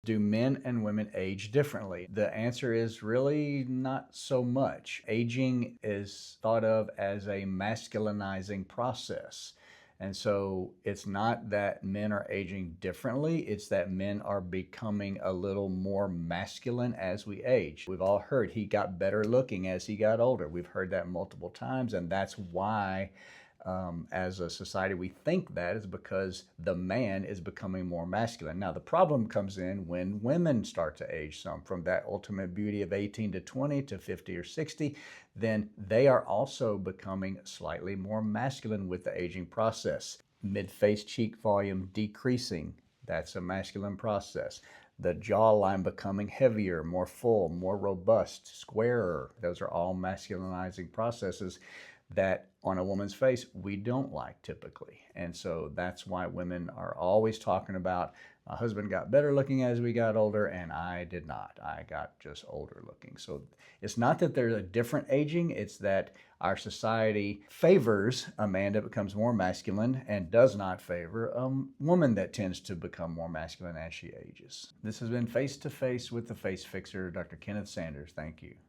Do men and women age differently? The answer is really not so much. Aging is thought of as a masculinizing process. And so it's not that men are aging differently, it's that men are becoming a little more masculine as we age. We've all heard he got better looking as he got older. We've heard that multiple times, and that's why as a society, we think that is because the man is becoming more masculine. Now, the problem comes in when women start to age some from that ultimate beauty of 18 to 20 to 50 or 60, then they are also becoming slightly more masculine with the aging process. Mid-face cheek volume decreasing, that's a masculine process. The jawline becoming heavier, more full, more robust, squarer, those are all masculinizing processes that on a woman's face we don't like typically. And so that's why women are always talking about, my husband got better looking as we got older and I did not. I got just older looking. So it's not that there's a different aging, it's that our society favors a man that becomes more masculine and does not favor a woman that tends to become more masculine as she ages. This has been Face to Face with the Face Fixer, Dr. Kenneth Sanders. Thank you.